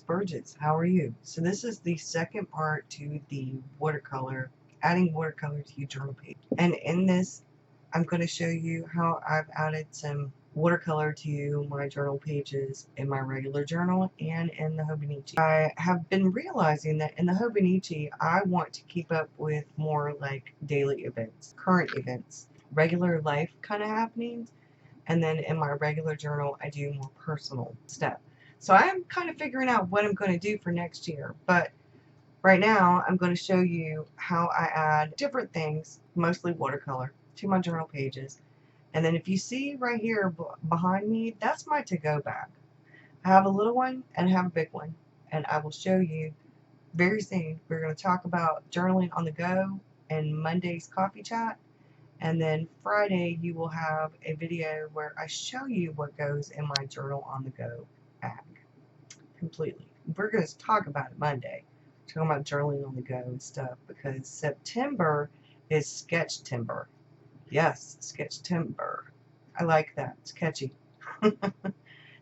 Burgess. How are you? So this is the second part to the watercolor, adding watercolor to your journal page. And in this, I'm going to show you how I've added some watercolor to my journal pages in my regular journal and in the Hobonichi. I have been realizing that in the Hobonichi, I want to keep up with more like daily events, current events, regular life kind of happenings. And then in my regular journal, I do more personal stuff. So I'm kind of figuring out what I'm going to do for next year. But right now, I'm going to show you how I add different things, mostly watercolor, to my journal pages. And then if you see right here behind me, that's my to-go bag. I have a little one and I have a big one. And I will show you very soon. We're going to talk about journaling on the go and Monday's coffee chat. And then Friday, you will have a video where I show you what goes in my journal on the go bag completely. We're going to talk about it Monday, talking about journaling on the go and stuff, because September is sketch timber. Yes, sketch timber. I like that. It's catchy.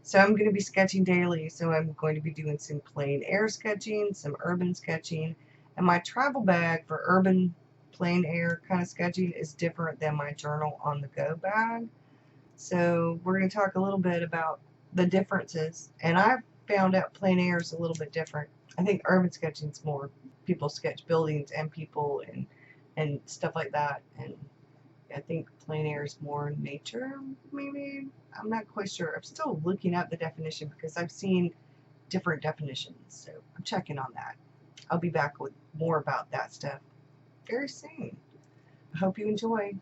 So I'm going to be sketching daily. So I'm going to be doing some plein air sketching, some urban sketching, and my travel bag for urban plein air kind of sketching is different than my journal on the go bag. So we're going to talk a little bit about the differences. And I've found out plein air is a little bit different. I think urban sketching is more people sketch buildings and people and stuff like that. And I think plein air is more nature, maybe. I'm not quite sure. I'm still looking up the definition because I've seen different definitions. So I'm checking on that. I'll be back with more about that stuff very soon. I hope you enjoy.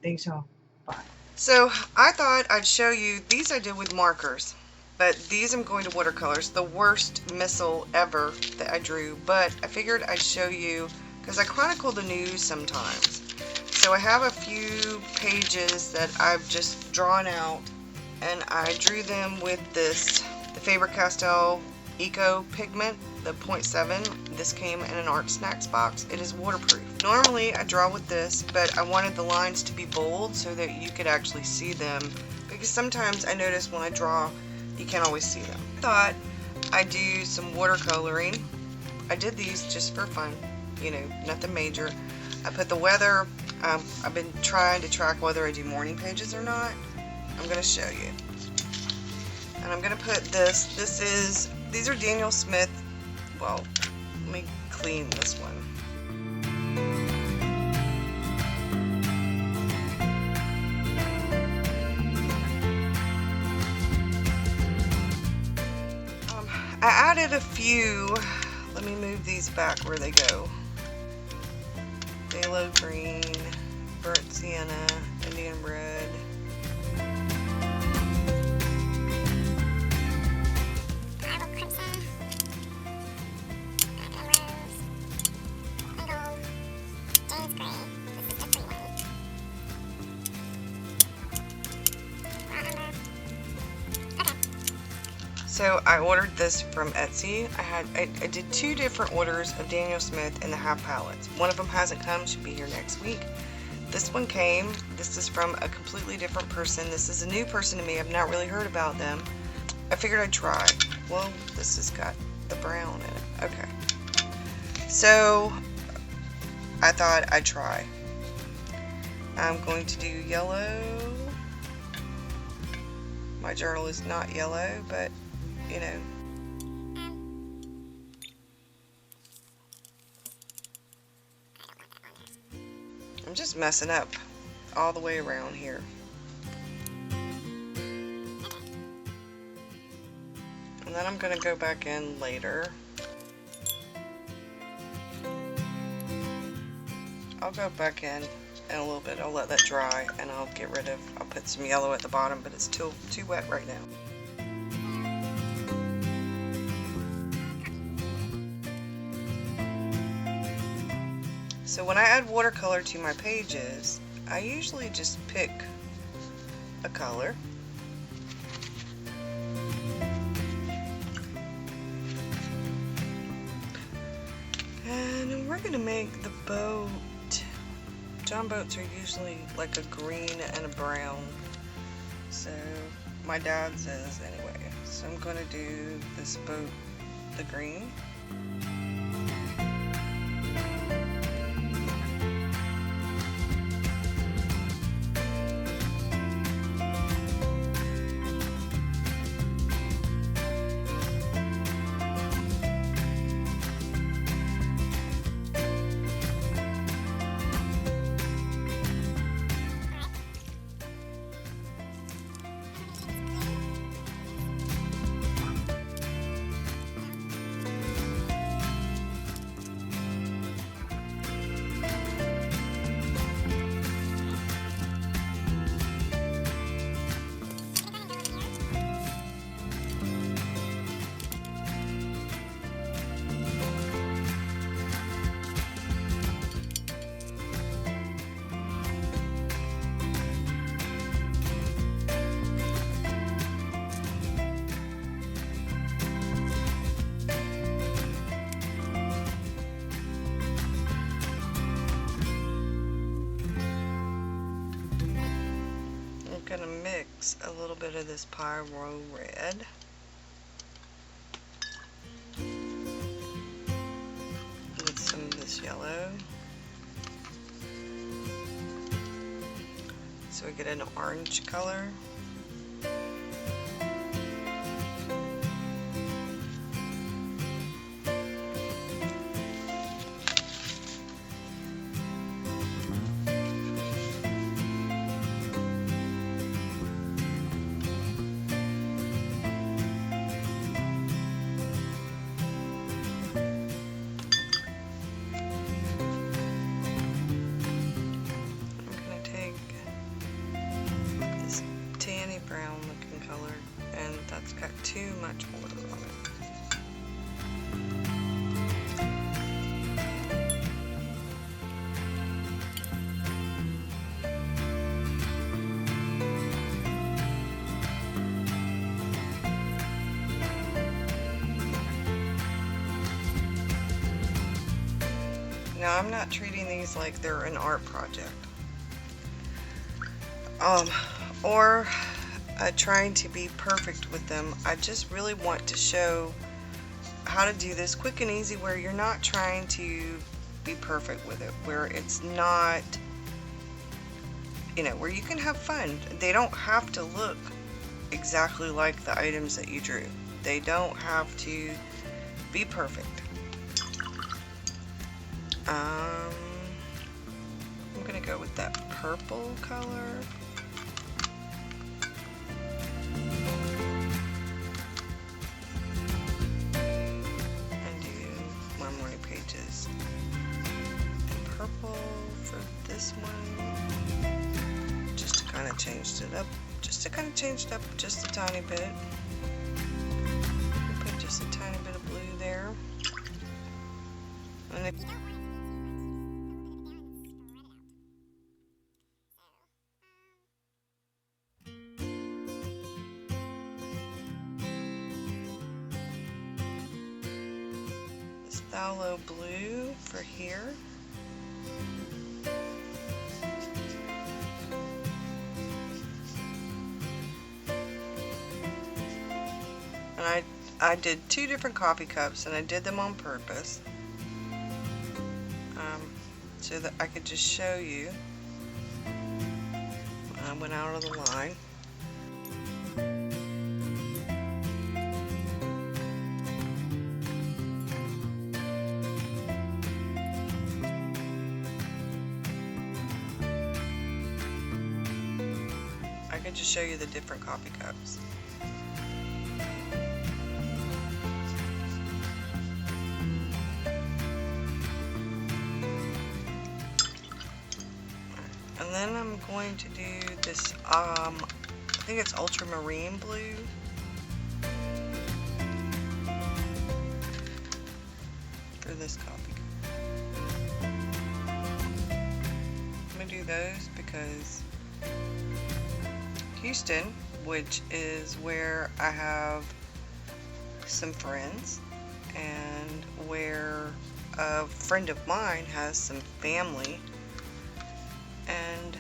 Thanks, y'all. Bye. So I thought I'd show you, these I did with markers, but these I'm going to watercolors. The worst missile ever that I drew, but I figured I'd show you because I chronicle the news sometimes. So I have a few pages that I've just drawn out, and I drew them with this, the Faber-Castell Eco Pigment, the 0.7. This came in an Art Snacks box. It is waterproof. Normally I draw with this, but I wanted the lines to be bold so that you could actually see them, because sometimes I notice when I draw you can't always see them. I thought I'd do some watercoloring. I did these just for fun, you know, nothing major. I put the weather, I've been trying to track whether I do morning pages or not. I'm going to show you. And I'm going to put this, these are Daniel Smith, well, let me clean this one. I added a few, let me move these back where they go. Phthalo green, burnt sienna, Indian red. So I ordered this from Etsy. I did 2 different orders of Daniel Smith in the half pallets. One of them hasn't come, should be here next week. This one came. This is from a completely different person. This is a new person to me. I've not really heard about them. I figured I'd try. Well, this has got the brown in it. Okay. So I thought I'd try. I'm going to do yellow. My journal is not yellow, but you know. I'm just messing up all the way around here. And then I'm going to go back in later. I'll go back in a little bit. I'll let that dry and I'll get rid of, I'll put some yellow at the bottom, but it's still too wet right now. So when I add watercolor to my pages, I usually just pick a color. And we're going to make the boat. John boats are usually like a green and a brown. So my dad says anyway. So I'm going to do this boat the green. Going to mix a little bit of this Pyro Red with some of this yellow, so we get an orange color. Brown looking color, and that's got too much water on it. Now I'm not treating these like they're an art project. Or trying to be perfect with them. I just really want to show how to do this quick and easy, where you're not trying to be perfect with it, where it's not, you know, where you can have fun. They don't have to look exactly like the items that you drew. They don't have to be perfect. I'm gonna go with that purple color. Purple for this one, just to kind of change it up, just a tiny bit. Put just a tiny bit of blue there, and this phthalo blue for here. And I did 2 different coffee cups, and I did them on purpose, so that I could just show you. I went out of the line. I could just show you the different coffee cups. And then I'm going to do this, I think it's ultramarine blue. For this coffee cup. I'm going to do those because Houston, which is where I have some friends, and where a friend of mine has some family, and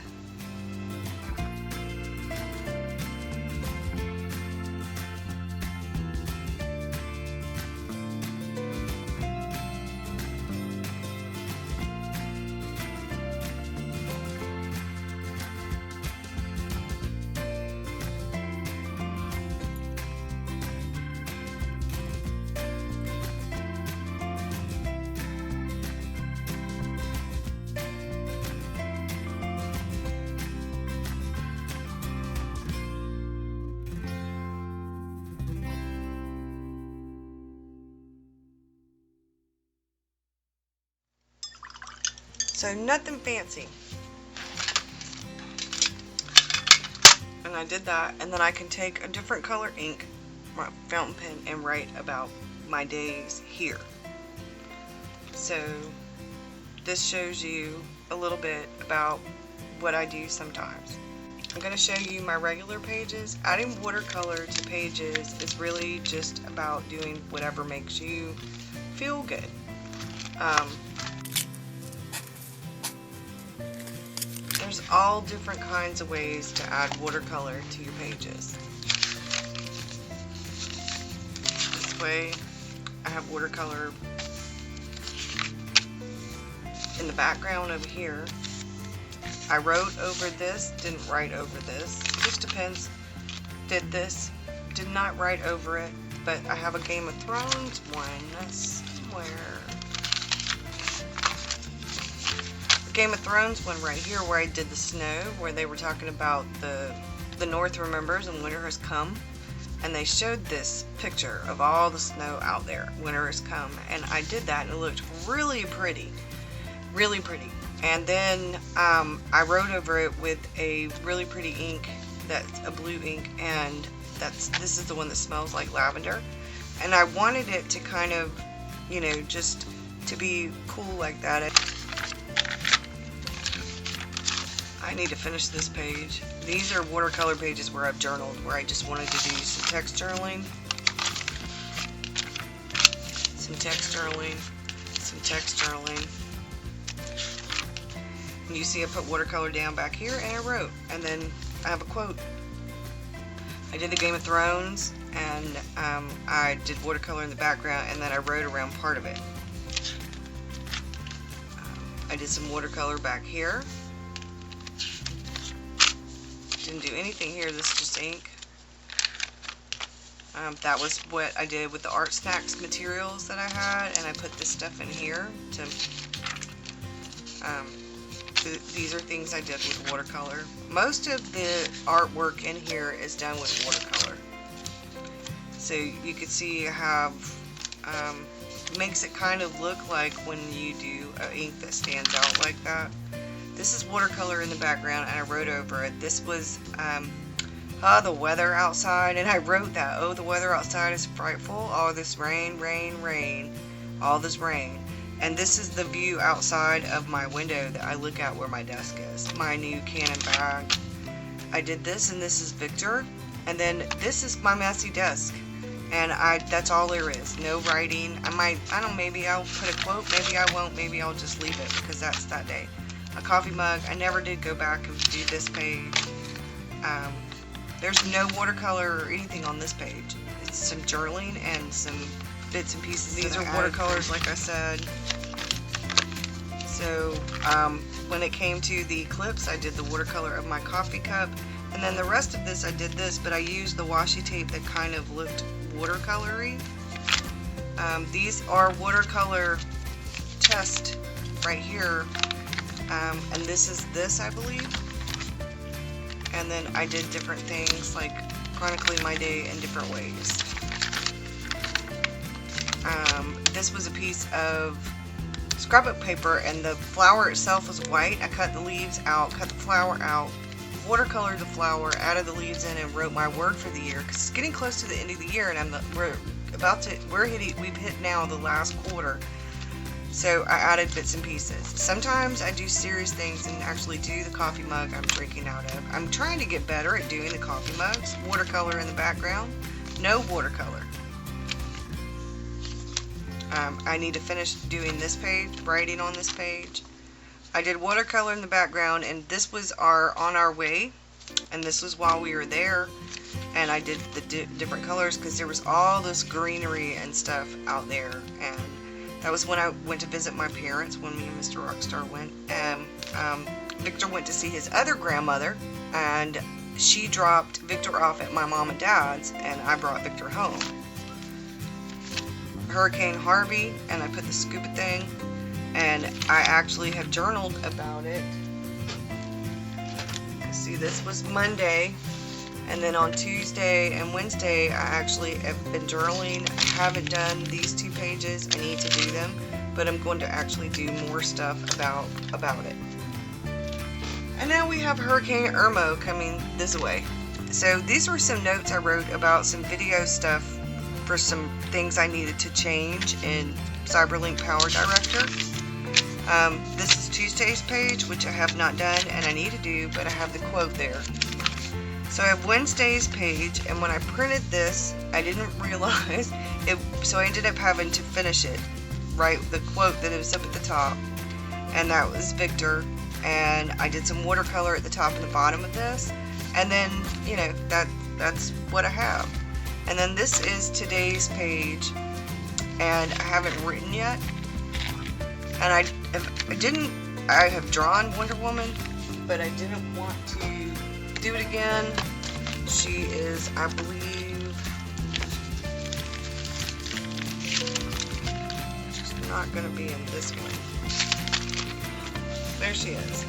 So nothing fancy. And I did that, and then I can take a different color ink, my fountain pen, and write about my days here. So this shows you a little bit about what I do sometimes. I'm going to show you my regular pages. Adding watercolor to pages is really just about doing whatever makes you feel good. There's all different kinds of ways to add watercolor to your pages. This way I have watercolor in the background over here. I wrote over this, didn't write over this. Just depends. Did this, did not write over it, but I have a Game of Thrones one somewhere. Game of Thrones one right here where I did the snow, where they were talking about the North remembers and winter has come, and they showed this picture of all the snow out there. Winter has come, and I did that, and it looked really pretty, really pretty. And then I wrote over it with a really pretty ink, that's a blue ink, and this is the one that smells like lavender. And I wanted it to kind of, you know, just to be cool like that. I need to finish this page. These are watercolor pages where I've journaled, where I just wanted to do some text journaling. Some text journaling. Some text journaling. And you see I put watercolor down back here, and I wrote. And then I have a quote. I did the Game of Thrones, and I did watercolor in the background, and then I wrote around part of it. I did some watercolor back here. Didn't do anything here, this is just ink. That was what I did with the Art Snacks materials that I had, and I put this stuff in here to, these are things I did with watercolor. Most of the artwork in here is done with watercolor. So you can see I have, makes it kind of look like when you do an ink that stands out like that. This is watercolor in the background, and I wrote over it. This was the weather outside, and I wrote that. Oh, the weather outside is frightful. All this rain, rain, rain. All this rain. And this is the view outside of my window that I look at where my desk is. My new Canon bag. I did this, and this is Victor. And then this is my messy desk. And that's all there is. No writing. I don't know, maybe I'll put a quote. Maybe I won't. Maybe I'll just leave it because that's that day. A coffee mug. I never did go back and do this page. There's no watercolor or anything on this page. It's some journaling and some bits and pieces. These are watercolors, like I said. So when it came to the clips, I did the watercolor of my coffee cup, and then the rest of this I did this, but I used the washi tape that kind of looked watercolory. These are watercolor test right here. And this is this, I believe. And then I did different things like chronicling my day in different ways. This was a piece of scrapbook paper, and the flower itself was white. I cut the leaves out, cut the flower out, watercolored the flower, added the leaves in, and wrote my word for the year. Because it's getting close to the end of the year, and we've hit now the last quarter. So I added bits and pieces. Sometimes I do serious things and actually do the coffee mug I'm drinking out of. I'm trying to get better at doing the coffee mugs. Watercolor in the background. No watercolor. I need to finish doing this page, writing on this page. I did watercolor in the background, and this was on our way, and this was while we were there. And I did the different colors because there was all this greenery and stuff out there, and that was when I went to visit my parents, when me and Mr. Rockstar went. Victor went to see his other grandmother, and she dropped Victor off at my mom and dad's, and I brought Victor home. Hurricane Harvey, and I put the scuba thing, and I actually have journaled about it. See, this was Monday, and then on Tuesday and Wednesday I actually have been journaling. I haven't done these two pages. I need to do them, but I'm going to actually do more stuff about it. And now we have Hurricane Irma coming this way. So these were some notes I wrote about some video stuff for some things I needed to change in Cyberlink Power Director. This is Tuesday's page, which I have not done and I need to do, but I have the quote there. So I have Wednesday's page, and when I printed this, I didn't realize it, so I ended up having to finish it, right, the quote that was up at the top, and that was Victor, and I did some watercolor at the top and the bottom of this, and then, you know, that's what I have. And then this is today's page, and I haven't written yet, and I have drawn Wonder Woman, but I didn't want to do it again. She is, I believe, she's not going to be in this one. There she is.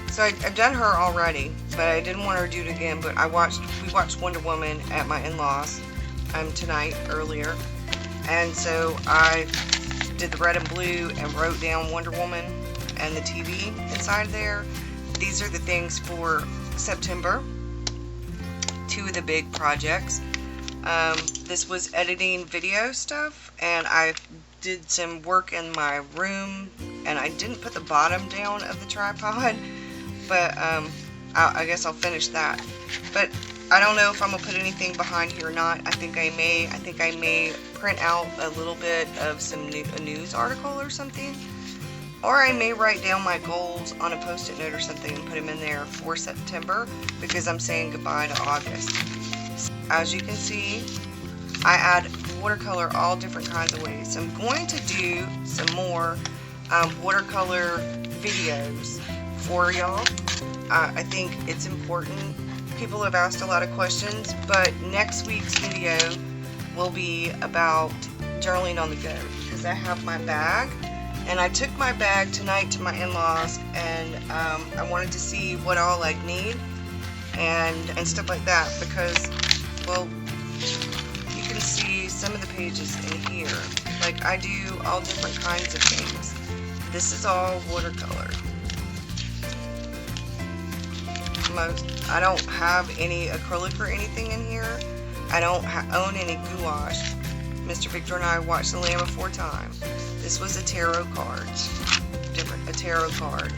So I've done her already, but I didn't want her to do it again. But we watched Wonder Woman at my in-laws tonight earlier, and so I did the red and blue and wrote down Wonder Woman and the TV inside there. These are the things for September, 2 of the big projects. This was editing video stuff, and I did some work in my room, and I didn't put the bottom down of the tripod, but I guess I'll finish that. But I don't know if I'm gonna put anything behind here or not. I think I may print out a little bit of a news article or something. Or I may write down my goals on a post-it note or something and put them in there for September, because I'm saying goodbye to August. As you can see, I add watercolor all different kinds of ways. So I'm going to do some more watercolor videos for y'all. I think it's important. People have asked a lot of questions, but next week's video will be about journaling on the go, because I have my bag. And I took my bag tonight to my in-laws, and I wanted to see what all I'd need and stuff like that, because, well, you can see some of the pages in here. Like, I do all different kinds of things. This is all watercolor. I don't have any acrylic or anything in here. I don't own any gouache. Mr. Victor and I watched The Lamb of 4 times. This was a tarot card. A tarot card.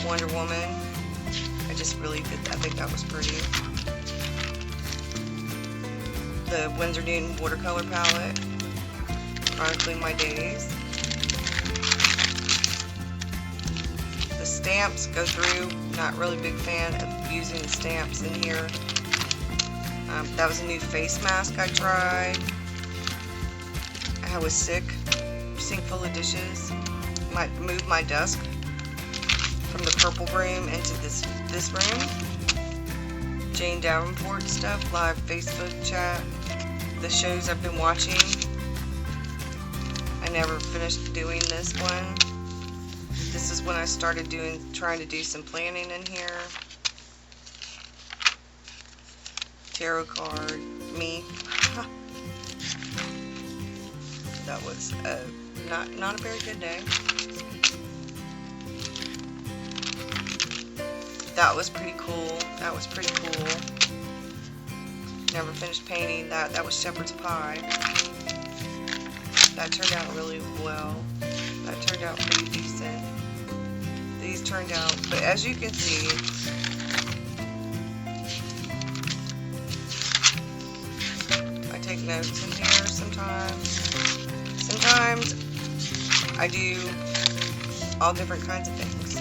Wonder Woman. I just really did. I think that was pretty. The Winsor Newton watercolor palette. Chronicling My Days. The stamps go through. Not really big fan of using the stamps in here. That was a new face mask I tried. I was sick, sink full of dishes. Might move my desk from the purple room into this room. Jane Davenport stuff, live Facebook chat. The shows I've been watching. I never finished doing this one. This is when I started trying to do some planning in here. Tarot card, me. That was not a very good day. That was pretty cool. That was pretty cool. Never finished painting that. That was Shepherd's Pie. That turned out really well. That turned out pretty decent. These turned out, but as you can see, I take notes in here sometimes. Sometimes I do all different kinds of things.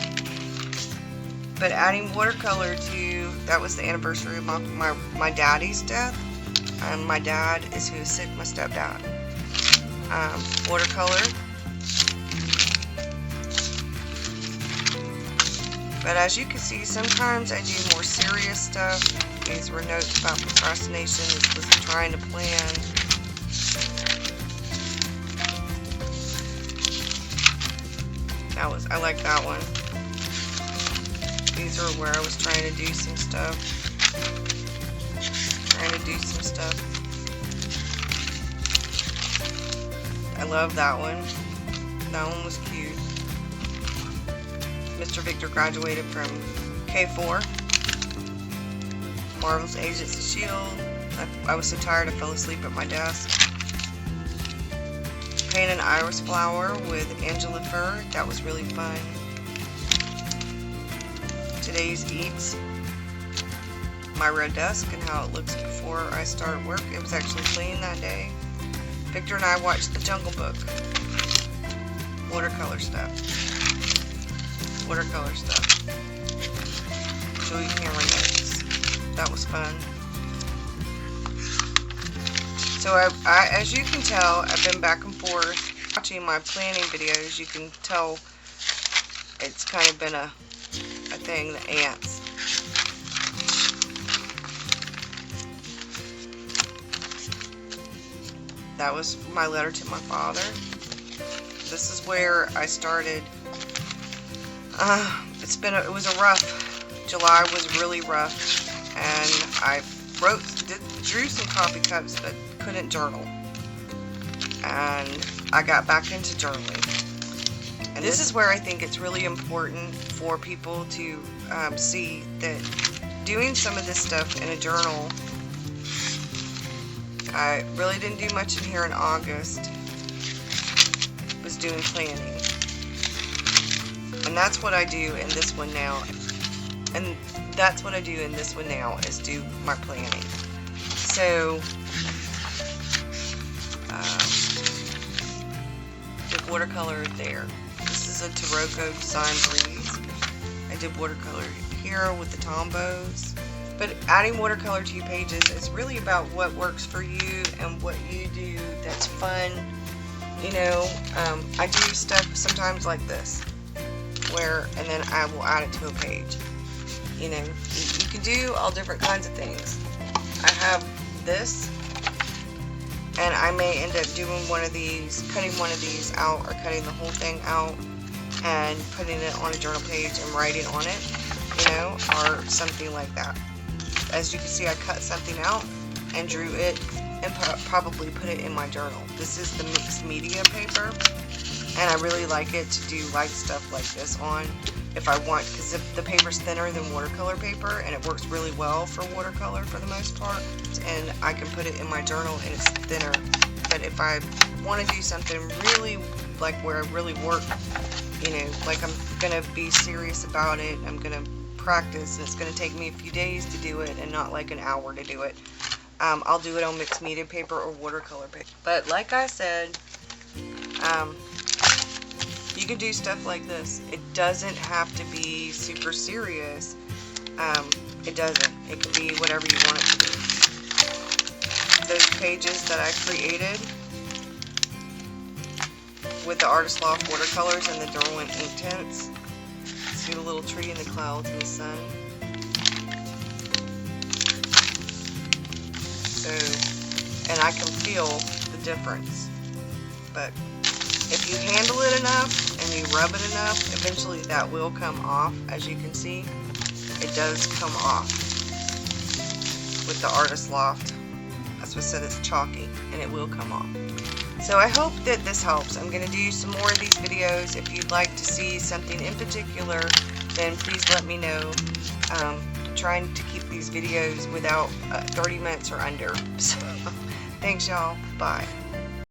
But adding watercolor to, that was the anniversary of my daddy's death. My dad is who is sick, my stepdad. Watercolor. But as you can see, sometimes I do more serious stuff. These were notes about procrastination. This was trying to plan. I like that one. These are where I was trying to do some stuff. I love that one. That one was cute. Mr. Victor graduated from K4. Marvel's Agents of S.H.I.E.L.D. I was so tired I fell asleep at my desk. Paint an iris flower with Angela Fur. That was really fun. Today's Eats. My red desk and how it looks before I start work. It was actually clean that day. Victor and I watched The Jungle Book. Watercolor stuff. Watercolor stuff. Joey camera notes. That was fun. So as you can tell, I've been back and forth watching my planning videos. You can tell it's kind of been a thing, the ants. That was my letter to my father. This is where I started. It was a rough. July was really rough, and I drew some coffee cups, but couldn't journal. And I got back into journaling. And this is where I think it's really important for people to see that doing some of this stuff in a journal. I really didn't do much in here in August. Was doing planning. And that's what I do in this one now. And that's what I do in this one now, is do my planning. So, did watercolor there. This is a Taroko Design Breeze. I did watercolor here with the Tombos. But adding watercolor to your pages is really about what works for you and what you do that's fun. You know, I do stuff sometimes like this, and then I will add it to a page. You know, you can do all different kinds of things. I have this, and I may end up doing one of these, cutting one of these out, or cutting the whole thing out and putting it on a journal page and writing on it, you know, or something like that. As you can see, I cut something out and drew it and probably put it in my journal. This is the mixed media paper, and I really like it to do light stuff like this on if I want, because the paper's thinner than watercolor paper, and it works really well for watercolor for the most part, and I can put it in my journal and it's thinner. But if I want to do something really like where I really work, you know, like I'm gonna be serious about it, I'm gonna practice, and it's gonna take me a few days to do it and not like an hour to do it, I'll do it on mixed media paper or watercolor paper. But like I said, you can do stuff like this. It doesn't have to be super serious. It doesn't. It can be whatever you want it to be. Those pages that I created with the Artist Loft watercolors and the Derwent ink tints. See the little tree and the clouds and the sun. So, and I can feel the difference. But if you handle it enough and you rub it enough, eventually that will come off. As you can see, it does come off with the Artist Loft. That's what I said, it's chalky, and it will come off. So I hope that this helps. I'm going to do some more of these videos. If you'd like to see something in particular, then please let me know. I'm trying to keep these videos without 30 minutes or under. So, thanks y'all. Bye.